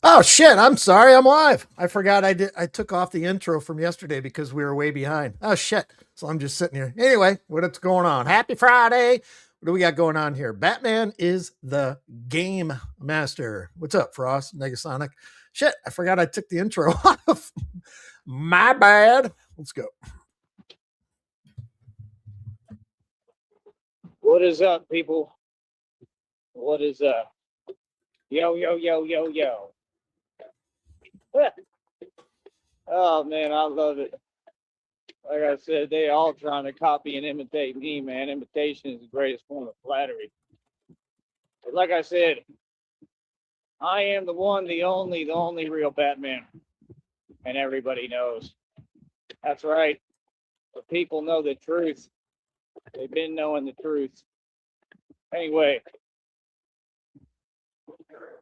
Oh shit, I'm sorry, I'm live. I forgot I took off the intro from yesterday because we were way behind. Oh shit. So I'm just sitting here. Anyway, what's going on? Happy Friday. What do we got going on here? Batman is the game master. What's up, Frost? Negasonic. Shit, I forgot I took the intro off. My bad. Let's go. What is up, people? What is up? Yo, yo, yo, yo, yo. Oh, man, I love it. Like I said, they all trying to copy and imitate me, man. Imitation is the greatest form of flattery. But like I said, I am the one, the only real Batman. And everybody knows. That's right. The people know the truth. They've been knowing the truth. Anyway,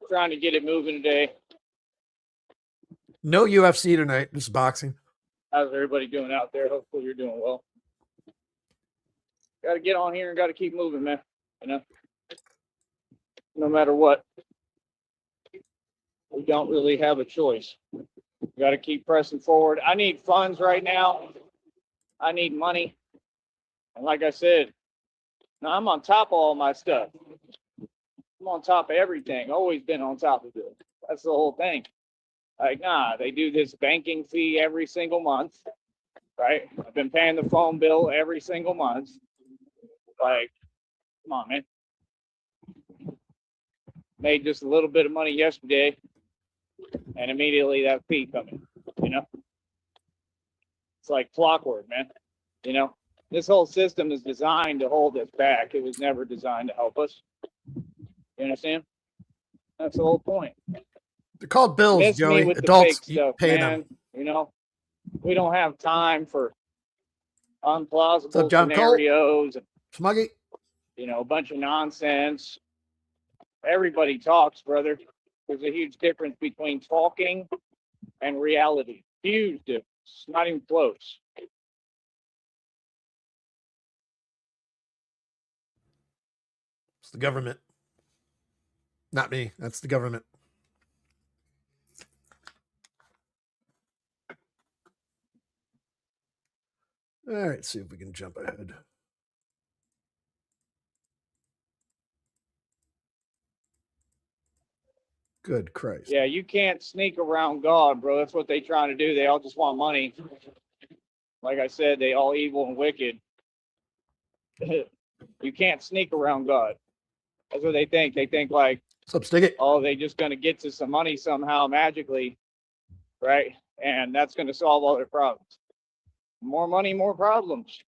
trying to get it moving today. No UFC tonight, just boxing. How's everybody doing out there? Hopefully you're doing well. Got to get on here and got to keep moving, man. You know, no matter what, we don't really have a choice. We got to keep pressing forward. I need funds right now. I need money. And like I said, now I'm on top of all my stuff. I'm on top of everything. Always been on top of it. That's the whole thing. Like, nah, they do this banking fee every single month, right? I've been paying the phone bill every single month. Like, come on, man. Made just a little bit of money yesterday, and immediately that fee coming, you know? It's like clockwork, man. You know, this whole system is designed to hold us back. It was never designed to help us. You understand? That's the whole point. They're called bills, Miss me Joey. with Adults, the fake stuff, pay man. them. You know, we don't have time for What's up, unplausible John Cole? scenarios and, Smuggy? you know, a bunch of nonsense. Everybody talks, brother. There's a huge difference between talking and reality. Huge difference. Not even close. It's the government. Not me. That's the government. All right, see if we can jump ahead. Good Christ. Yeah, you can't sneak around God, bro. That's what they trying to do. They all just want money. Like I said, they all evil and wicked. You can't sneak around God. That's what they think. They think like, what's up, Stick It? Oh, they just gonna get to some money somehow magically, right? And that's gonna solve all their problems. More money, more problems.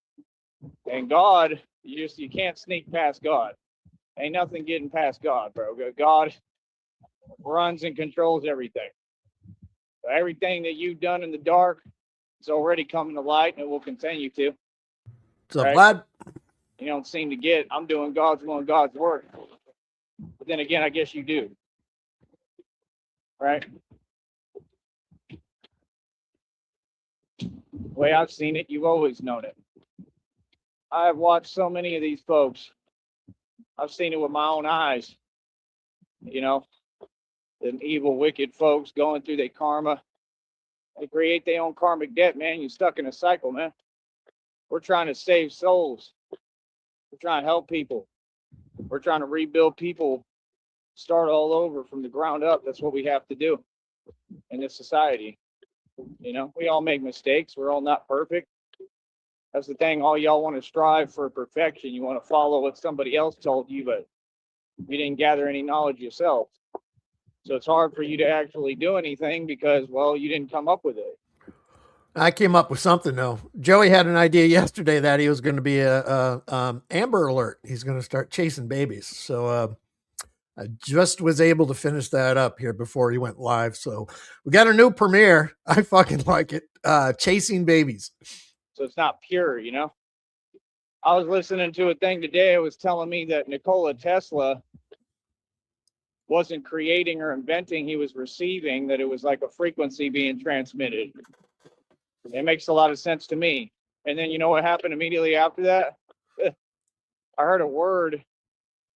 And God, you can't sneak past God. Ain't nothing getting past God, bro. God runs and controls everything. So everything that you've done in the dark, it's already coming to light, and it will continue to. What's up, Vlad? You don't seem to get. I'm doing God's will and God's work. But then again, I guess you do, right? The way I've seen it, you've always known it. I've watched so many of these folks. I've seen it with my own eyes. You know, them evil, wicked folks going through their karma. They create their own karmic debt, man. You're stuck in a cycle, man. We're trying to save souls. We're trying to help people. We're trying to rebuild people, start all over from the ground up. That's what we have to do in this society. You know, we all make mistakes. We're all not perfect. That's the thing. All y'all want to strive for perfection. You want to follow what somebody else told you, but you didn't gather any knowledge yourself. So it's hard for you to actually do anything because, well, you didn't come up with it. I came up with something though. Joey had an idea yesterday that he was going to be a Amber Alert. He's going to start chasing babies. So I just was able to finish that up here before he went live. So we got a new premiere. I fucking like it. Chasing babies. So it's not pure, you know. I was listening to a thing today. It was telling me that Nikola Tesla wasn't creating or inventing, he was receiving, that it was like a frequency being transmitted. It makes a lot of sense to me. And then you know what happened immediately after that? I heard a word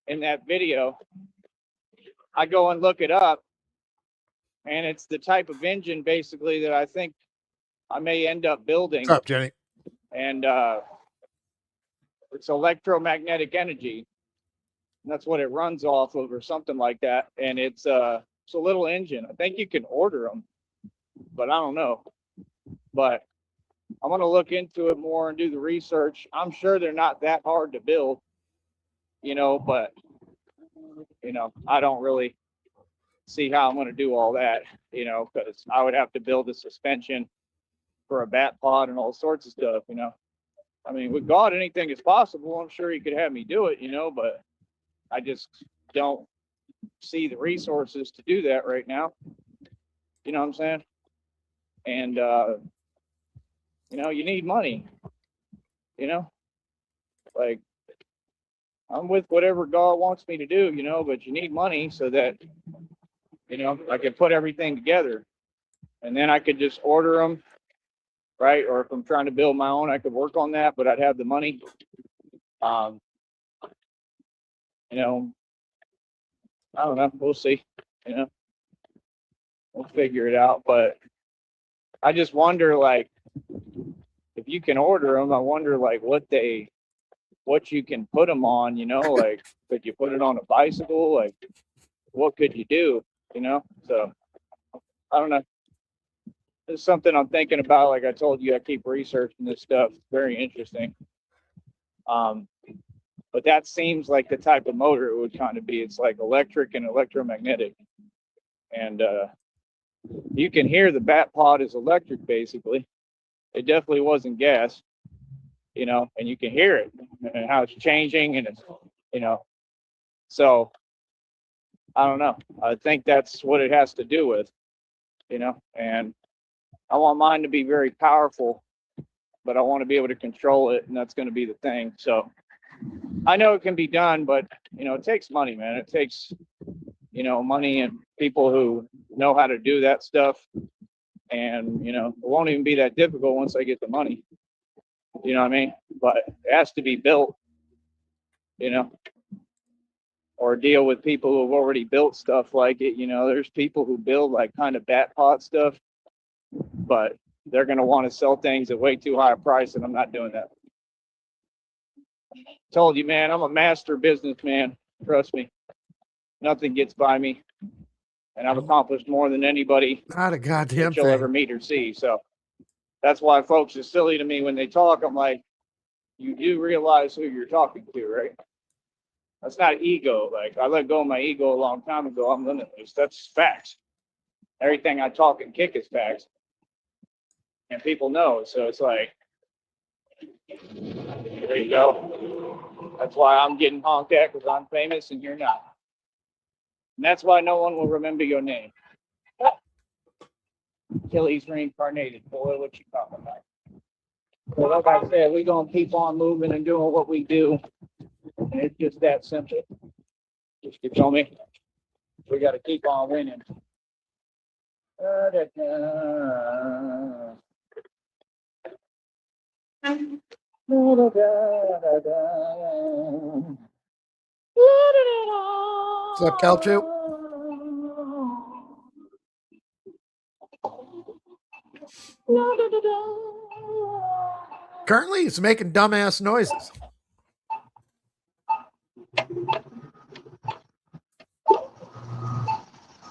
in that video. I go and look it up, and it's the type of engine basically that I think I may end up building. What's up, Jenny? And it's electromagnetic energy. And that's what it runs off of, or something like that. And it's a little engine. I think you can order them, but I don't know. But I'm gonna look into it more and do the research. I'm sure they're not that hard to build, but I don't really see how I'm gonna do all that, because I would have to build a suspension for a bat pod and all sorts of stuff, I mean, with God, anything is possible. I'm sure he could have me do it, but I just don't see the resources to do that right now. You know what I'm saying? And, you need money, like I'm with whatever God wants me to do, but you need money so that, I can put everything together, and then I could just order them, right? Or if I'm trying to build my own, I could work on that, but I'd have the money. I don't know. We'll see. We'll figure it out. But I just wonder, like, if you can order them, I wonder, like, what you can put them on. Like, could you put it on a bicycle? Like, what could you do? So I don't know. It's something I'm thinking about. Like I told you, I keep researching this stuff. Very interesting. But that seems like the type of motor it would kind of be. It's like electric and electromagnetic. And you can hear the bat pod is electric, basically. It definitely wasn't gas, and you can hear it and how it's changing, and it's, so I don't know. I think that's what it has to do with, and I want mine to be very powerful, but I want to be able to control it, and that's going to be the thing. So I know it can be done, but it takes money, man. It takes, money and people who know how to do that stuff. And, it won't even be that difficult once I get the money. You know what I mean? But it has to be built, or deal with people who have already built stuff like it. There's people who build like kind of bat pod stuff, but they're going to want to sell things at way too high a price, and I'm not doing that. Told you, man, I'm a master businessman. Trust me. Nothing gets by me. And I've accomplished more than anybody Not a goddamn that you'll thing. ever meet or see. So that's why folks are silly to me when they talk. I'm like, you do realize who you're talking to, right? That's not ego. Like, I let go of my ego a long time ago. I'm limitless. That's facts. Everything I talk and kick is facts. And people know. So it's like, there you go. That's why I'm getting honked at, because I'm famous and you're not. And that's why no one will remember your name. Till he's reincarnated. Boy, what you talking about? So like I said, we're going to keep on moving and doing what we do. And it's just that simple. Just, you feel me? We got to keep on winning. What's up, Calchu? Currently, he's making dumbass noises.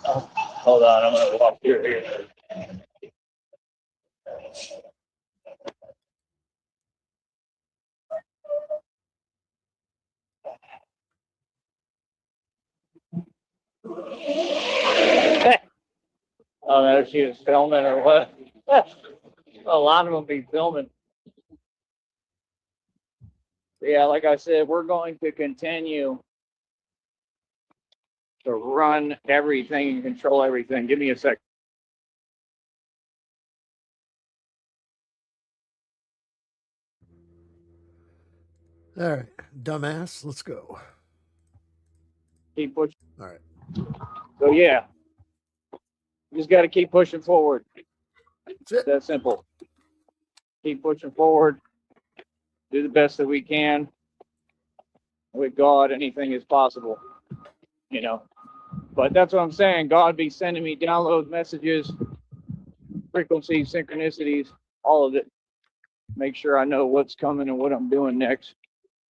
Oh, hold on, I'm gonna walk through here. Oh, there she was filming or what? A lot of them be filming. Yeah, like I said, we're going to continue to run everything and control everything. Give me a sec. All right, dumbass, let's go. Keep pushing. All right. So yeah, you just got to keep pushing forward. That's it. That simple. Keep pushing forward. Do the best that we can. With God, anything is possible. But that's what I'm saying. God be sending me download messages, frequencies, synchronicities, all of it. Make sure I know what's coming and what I'm doing next.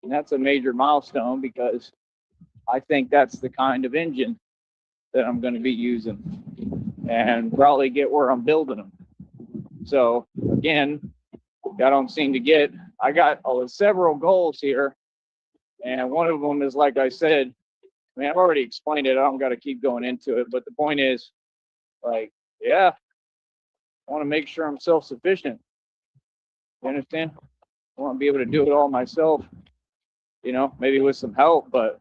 And that's a major milestone because I think that's the kind of engine that I'm going to be using and probably get where I'm building them. So again, I don't seem to get, I got several goals here. And one of them is, like I said, I mean, I've already explained it. I don't got to keep going into it. But the point is, like, yeah, I want to make sure I'm self-sufficient. You understand? I want to be able to do it all myself, you know, maybe with some help, but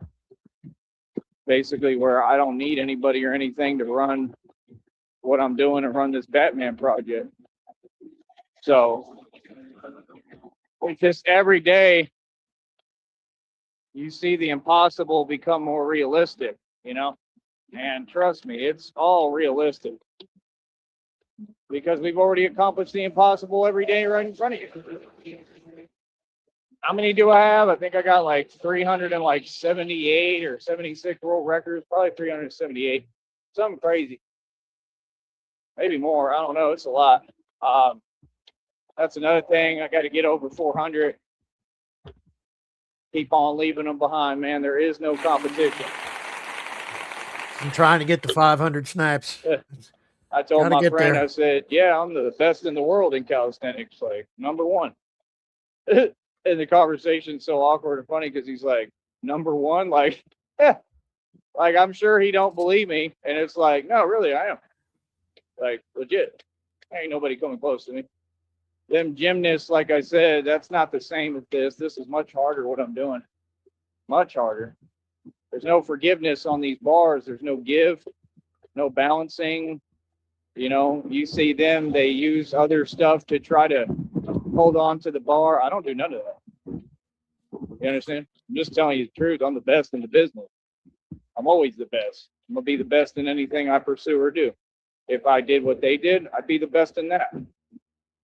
basically where I don't need anybody or anything to run what I'm doing and run this Batman project. So it's just every day you see the impossible become more realistic, you know? And trust me, it's all realistic because we've already accomplished the impossible every day right in front of you. How many do I have? I think I got like 378 or 76 world records, probably 378, something crazy. Maybe more. I don't know. It's a lot. That's another thing. I got to get over 400. Keep on leaving them behind, man. There is no competition. I'm trying to get to 500 snipes. I told Gotta my get friend, there. I said, yeah, I'm the best in the world in calisthenics, like number one. And the conversation's so awkward and funny because he's like, number one? Like, yeah. Like, I'm sure he don't believe me. And it's like, no, really, I am. Like, legit. Ain't nobody coming close to me. Them gymnasts, like I said, that's not the same as this. This is much harder what I'm doing. Much harder. There's no forgiveness on these bars. There's no give, no balancing. You know, you see them, they use other stuff to try to hold on to the bar. I don't do none of that. You understand? I'm just telling you the truth. I'm the best in the business. I'm always the best. I'm going to be the best in anything I pursue or do. If I did what they did, I'd be the best in that.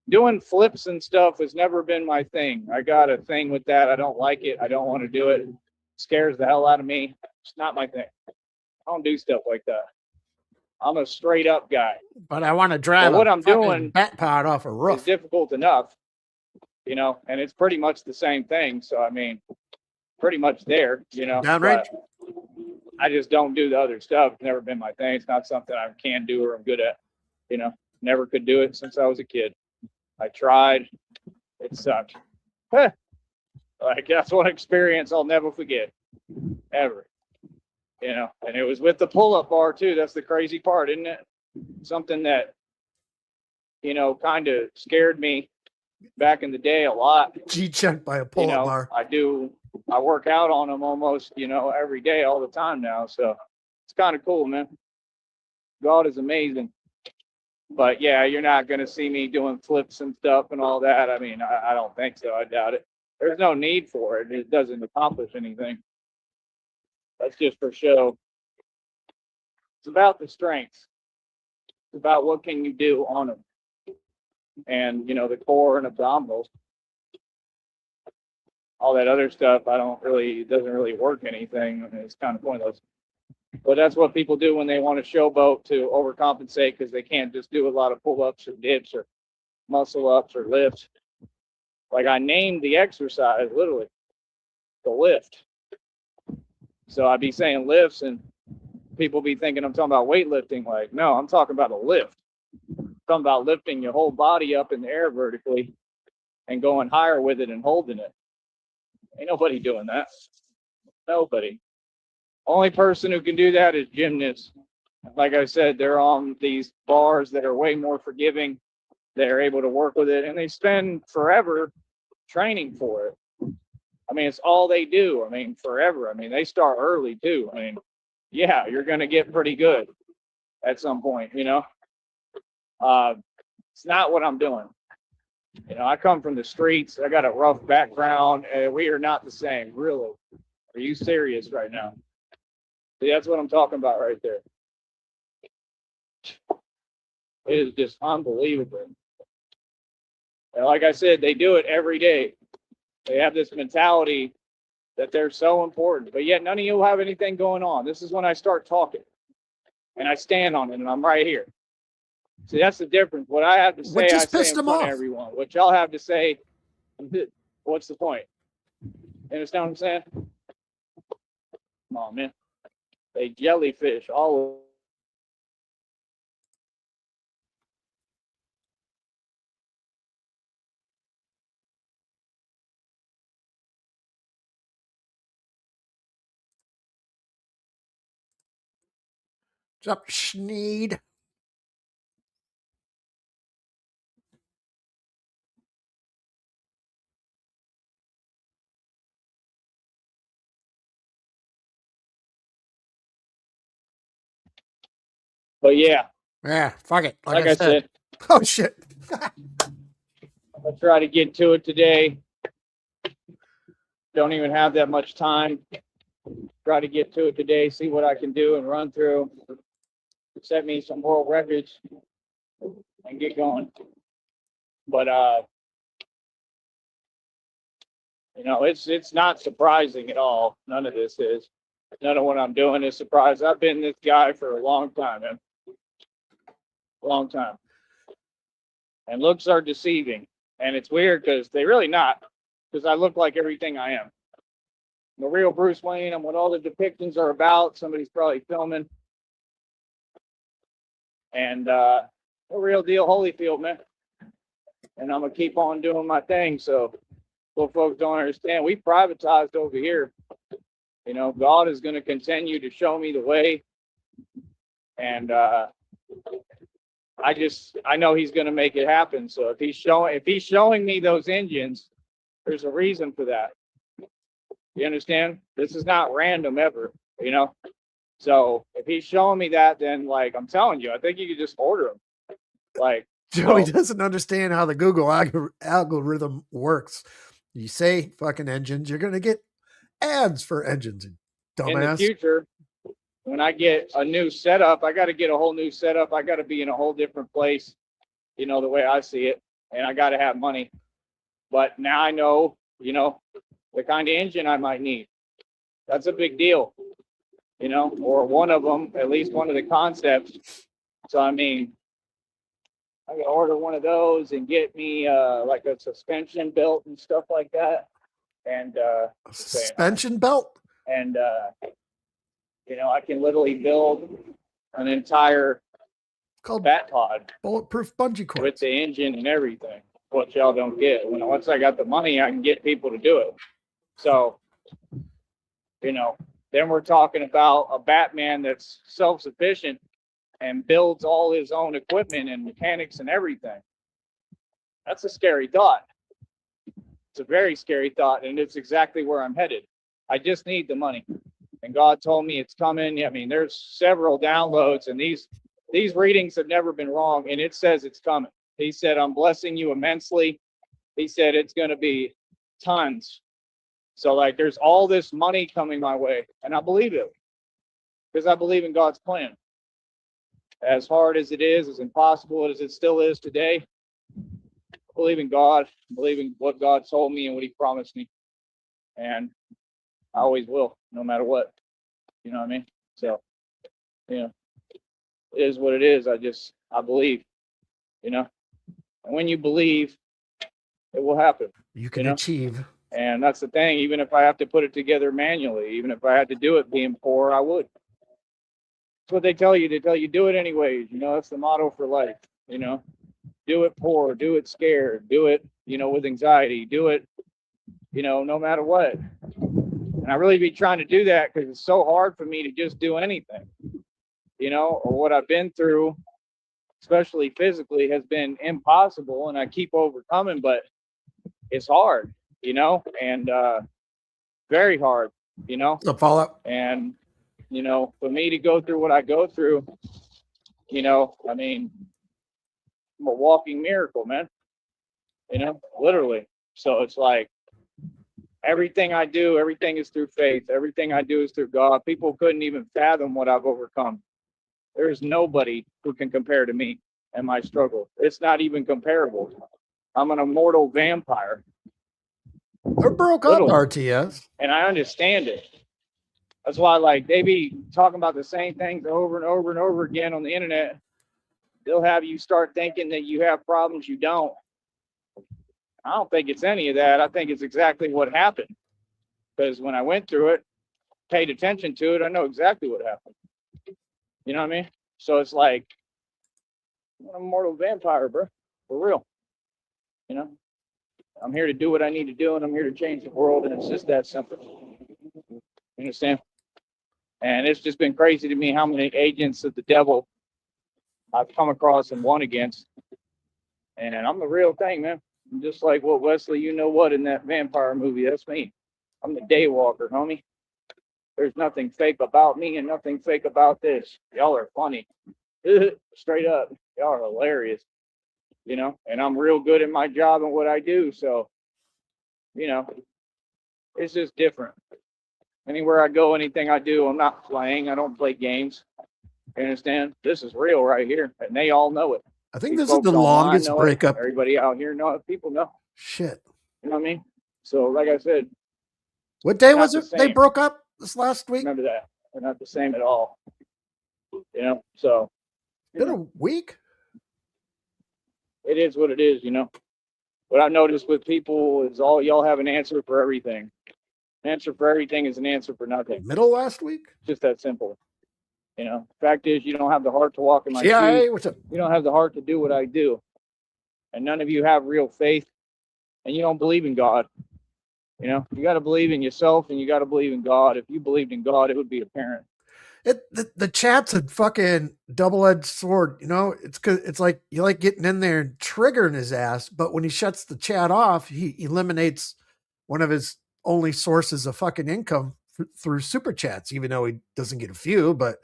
Doing flips and stuff has never been my thing. I got a thing with that. I don't like it. I don't want to do it. It scares the hell out of me. It's not my thing. I don't do stuff like that. I'm a straight up guy. But I want to drive what a I'm fucking doing bat pod off a It's roof. difficult enough, you know, and it's pretty much the same thing. So, I mean, pretty much there, you know. Downrange? But I just don't do the other stuff. It's never been my thing. It's not something I can do or I'm good at, you know. Never could do it since I was a kid. I tried. It sucked. Like, that's one experience I'll never forget, ever. You know, and it was with the pull-up bar, too. That's the crazy part, isn't it? Something that, you know, kind of scared me back in the day a lot. G-checked by a You pull-up know, bar. I work out on them almost, you know, every day, all the time now. So it's kind of cool, man. God is amazing. But yeah, you're not going to see me doing flips and stuff and all that. I mean, I don't think so. I doubt it. There's no need for it. It doesn't accomplish anything. That's just for show. It's about the strengths. It's about what can you do on them. And, you know, the core and abdominals. All that other stuff, doesn't really work anything. I mean, it's kind of pointless. But that's what people do when they want to showboat to overcompensate because they can't just do a lot of pull-ups or dips or muscle ups or lifts. Like I named the exercise literally the lift. So I'd be saying lifts and people be thinking I'm talking about weightlifting. Like, no, I'm talking about a lift. I'm talking about lifting your whole body up in the air vertically and going higher with it and holding it. Ain't nobody doing that. Nobody. Only person who can do that is gymnasts. Like I said, they're on these bars that are way more forgiving. They're able to work with it, and they spend forever training for it. I mean, it's all they do. I mean, forever. I mean, they start early too. I mean, yeah, you're going to get pretty good at some point, you know. It's not what I'm doing. You know, I come from the streets. I got a rough background, and we are not the same, really. Are you serious right now? See, that's what I'm talking about right there. It is just unbelievable. And like I said, they do it every day. They have this mentality that they're so important, but yet none of you have anything going on. This is when I start talking. and I stand on it, and I'm right here. See, that's the difference. What I have to say, I say in front of everyone. What y'all have to say, what's the point? You understand what I'm saying? Come on, man. They jellyfish all. What's up, Sneed? But yeah. Yeah, fuck it. Like I said. Oh, shit. I'll try to get to it today. Don't even have that much time. Try to get to it today, see what I can do and run through. Set me some world records and get going. But you know, it's not surprising at all. None of this is. None of what I'm doing is surprising. I've been this guy for a long time, man. Long time. And looks are deceiving. And it's weird because they really not. Because I look like everything I am. I'm the real Bruce Wayne. I'm what all the depictions are about. Somebody's probably filming. And the real deal Holyfield, man. And I'm going to keep on doing my thing. So what folks don't understand, we privatized over here. You know, God is going to continue to show me the way. And I know he's going to make it happen. So if he's showing me those engines, there's a reason for that. You understand? This is not random ever, you know? So if he's showing me that, then like, I'm telling you, I think you could just order them. Like, Joey doesn't understand how the Google algorithm works. You say fucking engines, you're going to get ads for engines. Dumbass. In the future, when I get a new setup, I got to get a whole new setup. I got to be in a whole different place, you know, the way I see it. And I got to have money. But now I know, you know, the kind of engine I might need. That's a big deal, you know, or one of them, at least one of the concepts. So, I mean, I can order one of those and get me like a suspension belt and stuff like that. And a suspension belt? And, you know, I can literally build an entire bat pod. Bulletproof bungee cord. With the engine and everything. What y'all don't get. Once I got the money, I can get people to do it. So, you know, then we're talking about a Batman that's self-sufficient and builds all his own equipment and mechanics and everything. That's a scary thought. It's a very scary thought, and it's exactly where I'm headed. I just need the money. And God told me it's coming. I mean, there's several downloads, and these readings have never been wrong, and it says it's coming. He said, I'm blessing you immensely. He said it's going to be tons. So, like, there's all this money coming my way, and I believe it because I believe in God's plan. As hard as it is, as impossible as it still is today, I believe in God, I believe in what God told me and what he promised me. And I always will, no matter what. You know what I mean? So, you know, it is what it is. I believe, you know. And when you believe, it will happen. You can achieve. And that's the thing. Even if I have to put it together manually, even if I had to do it being poor, I would. That's what they tell you. They tell you do it anyways. You know, that's the motto for life. You know, do it poor, do it scared, do it, you know, with anxiety, do it, you know, no matter what. And I really be trying to do that because it's so hard for me to just do anything, you know, or what I've been through, especially physically, has been impossible. And I keep overcoming, but it's hard, you know, and very hard, you know. The fallout. And, you know, for me to go through what I go through, you know, I mean, I'm a walking miracle, man, you know, literally. So it's like everything I do, everything is through faith. Everything I do is through God. People couldn't even fathom what I've overcome. There's nobody who can compare to me and my struggle. It's not even comparable. I'm an immortal vampire. They're broke up, RTS. And I understand it. That's why, like, they be talking about the same things over and over and over again on the internet. They'll have you start thinking that you have problems you don't. I don't think it's any of that. I think it's exactly what happened. Because when I went through it, paid attention to it, I know exactly what happened. You know what I mean? So it's like, I'm a mortal vampire, bro. For real. You know? I'm here to do what I need to do, and I'm here to change the world, and it's just that simple. You understand? And it's just been crazy to me how many agents of the devil I've come across and won against. And I'm the real thing, man. I'm just like what Wesley, you know what, in that vampire movie. That's me. I'm the daywalker, homie. There's nothing fake about me and nothing fake about this. Y'all are funny. Straight up. Y'all are hilarious. You know, and I'm real good at my job and what I do. So, you know, it's just different. Anywhere I go, anything I do, I'm not playing. I don't play games. You understand? This is real right here. And they all know it. I think These this is the folks online longest know it. breakup. Everybody out here know it. People know. Shit. You know what I mean? So, like I said, What day not was the it they same. broke up this last week? Remember that. They're not the same at all. You know? So, you Been know, a week? it is what it is, you know? What I've noticed with people is all y'all have an answer for everything. An answer for everything is an answer for nothing. Middle last week? Just that simple. You know, fact is, you don't have the heart to walk in my CIA, shoes. what's up? You don't have the heart to do what I do. And none of you have real faith. And you don't believe in God. You know, you got to believe in yourself and you got to believe in God. If you believed in God, it would be apparent. The chat's a fucking double-edged sword, you know. It's like you like getting in there and triggering his ass, but when he shuts the chat off, he eliminates one of his only sources of fucking income through super chats, even though he doesn't get a few, but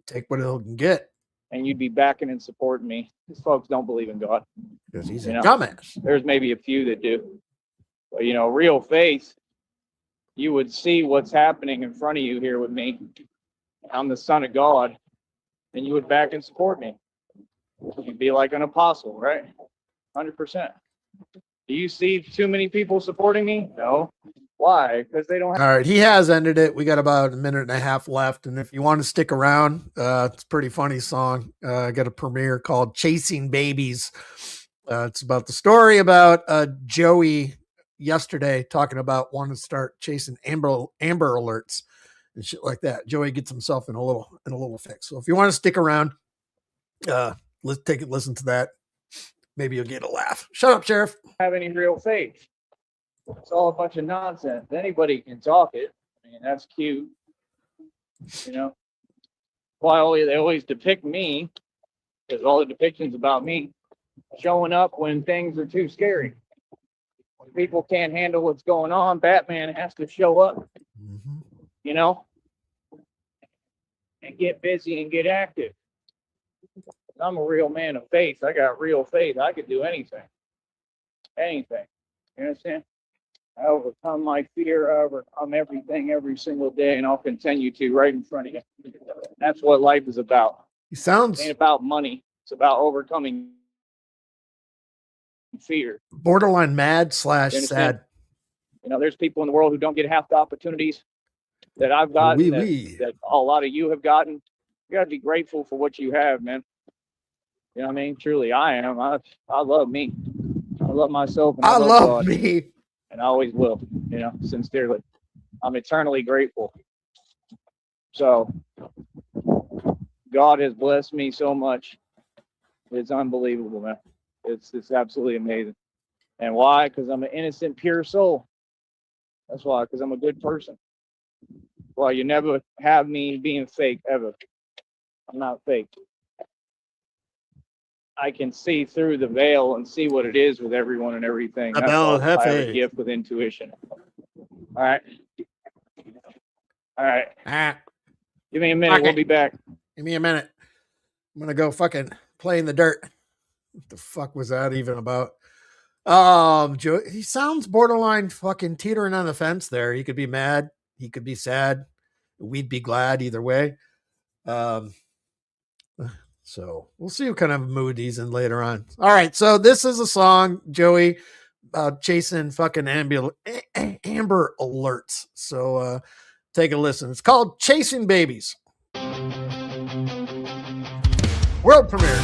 take what he can get. And you'd be backing and supporting me. These folks don't believe in God. Because he's You a know? dumbass. There's maybe a few that do. But, you know, real faith, you would see what's happening in front of you here with me. I'm the son of God. And you would back and support me. You'd be like an apostle, right? 100%. Do you see too many people supporting me? No. Why? Because they don't have. All right, he has ended it. We got about a minute and a half left, and if you want to stick around, it's a pretty funny song. I got a premiere called "Chasing Babies." It's about the story about Joey yesterday talking about wanting to start chasing Amber Alerts and shit like that. Joey gets himself in a little fix. So if you want to stick around, let's listen to that. Maybe you'll get a laugh. Shut up, Sheriff. Have any real faith. It's all a bunch of nonsense. Anybody can talk it. I mean, that's cute. You know, why they always depict me, because all the depictions about me showing up when things are too scary. When people can't handle what's going on, Batman has to show up, you know, and get busy and get active. I'm a real man of faith. I got real faith. I could do anything. Anything. You understand? I overcome my fear. I overcome everything every single day, and I'll continue to right in front of you. That's what life is about. He sounds. It ain't about money. It's about overcoming fear. Borderline mad / sad. You know, there's people in the world who don't get half the opportunities that I've gotten, that a lot of you have gotten. You got to be grateful for what you have, man. You know what I mean? Truly, I am. I love me. I love myself. And I love God, me. And I always will, you know, sincerely. I'm eternally grateful. So, God has blessed me so much. It's unbelievable, man. It's absolutely amazing. And why? Because I'm an innocent, pure soul. That's why, because I'm a good person. Well, you never have me being fake, ever. I'm not fake. I can see through the veil and see what it is with everyone and everything. That's all. I have a gift with intuition. All right. All right. Give me a minute. Okay. We'll be back. Give me a minute. I'm going to go fucking play in the dirt. What the fuck was that even about? Joe, he sounds borderline fucking teetering on the fence there. He could be mad. He could be sad. We'd be glad either way. So we'll see what kind of mood he's in later on. All right. So this is a song, Joey, chasing fucking Amber Alerts. So take a listen. It's called Chasing Babies. World premiere.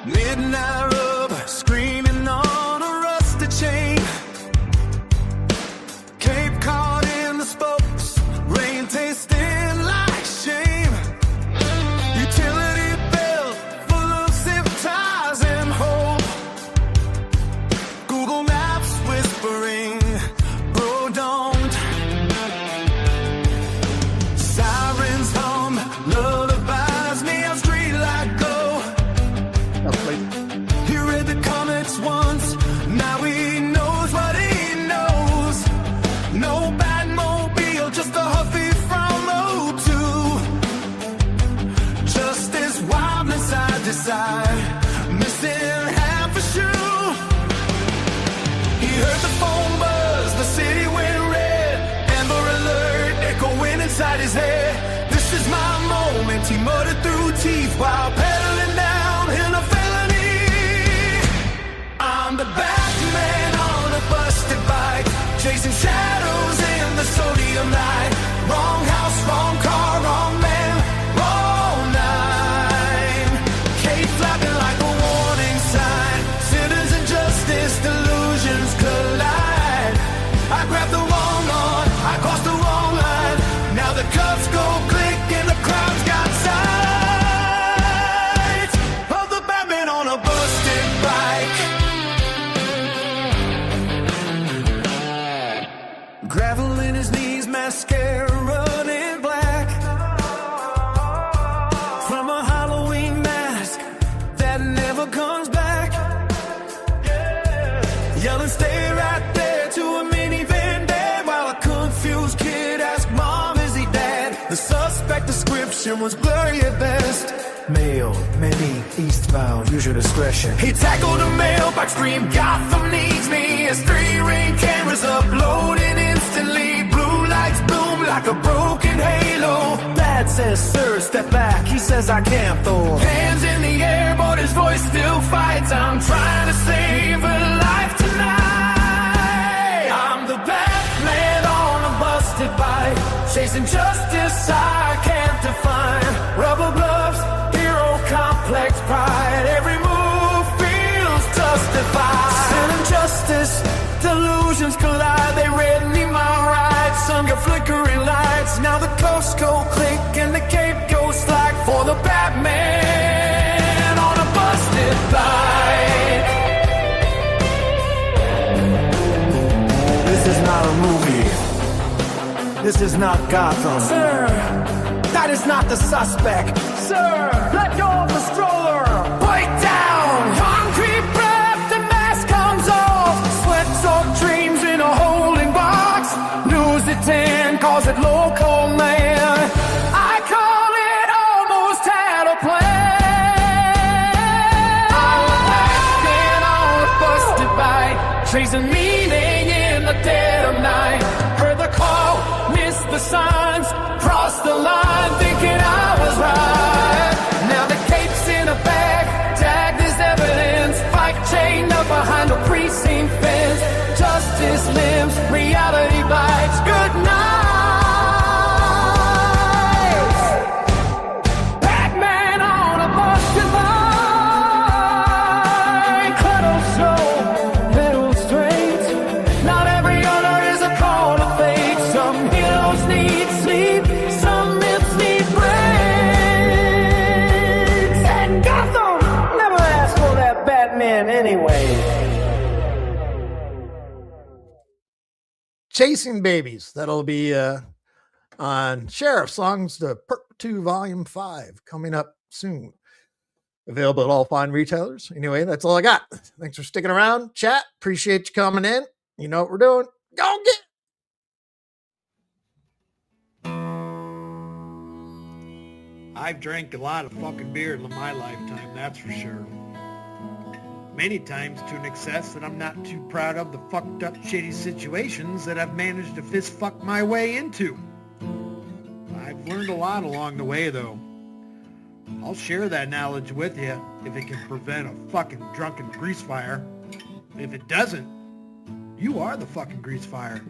Midnight rub, screaming on a rusty chain. Cape caught in the spokes, rain tasting like shame. Utility belt full of zip ties and hope. Google Maps whispering, bro, don't. Sirens hum, lullabies me on street light glow. He read the comics once, now he knows what he knows. No Batmobile, just a Huffy from O2. Justice wobbling side to side, missing half a shoe. He heard the phone buzz, the city went red. Amber alert echoing inside his head. This is my moment, he muttered through teeth while pedaling down in a I'm the Batman on a busted bike, chasing shadows in the sodium light. Wrong house, wrong car, wrong man, wrong night. Cape flapping like a warning sign. Sinners and justice, delusions collide. I grabbed the wrong one, I crossed the wrong line. Now the cuffs go click and the crowd's got sight of the Batman on a busted bike. Gravel in his knees, mascara running black. From a Halloween mask that never comes back. Yelling, stay right there, to a minivan dead. While a confused kid asked, Mom, is he dead? The suspect description was blurry at best. Male, maybe eastbound, use your discretion. He tackled a mailbox, screamed, Gotham needs me. His 3 ring cameras uploading instantly. Blue lights bloom like a broken halo. Dad says, sir, step back. He says, I can't though. Hands in the air, but his voice still fights. I'm trying to save a life tonight. I'm the Batman on a busted bike, chasing justice I can't define. Rubber gloves, complex pride, every move feels justified. Sin and justice, delusions collide. They red me my ride, some get flickering lights. Now the coasts go click and the cape goes slack for the Batman on a busted bike. This is not a movie. This is not Gotham. Sir, that is not the suspect. Sir, let go of the stroller. Bite down. Concrete wrapped, the mask comes off. Sweat-soaked dreams in a holding box. Lose it 10, cause it local man. I call it almost had a plan. I'm a busted bike, chasing meaning in the dead of night. Heard the call, missed the signs, crossed the line, thinking I was right. Now the cape's in a bag, tagged as evidence. Bike chained up behind a precinct fence. Justice lives, reality bites. Good night. Batman on a busted bike. Cuddle slow, pedal straight. Not every owner is a call to fate. Some heroes need sleep, some myths need brains. And Gotham never asked for that Batman anyway. Chasing Babies. That'll be on Sheriff Songs, the Perk 2 Volume 5, coming up soon. Available at all fine retailers. Anyway, that's all I got. Thanks for sticking around. Chat, appreciate you coming in. You know what we're doing. Go get it. I've drank a lot of fucking beer in my lifetime, that's for sure. Many times to an excess that I'm not too proud of the fucked up shitty situations that I've managed to fist fuck my way into. I've learned a lot along the way though. I'll share that knowledge with you if it can prevent a fucking drunken grease fire. If it doesn't, you are the fucking grease fire.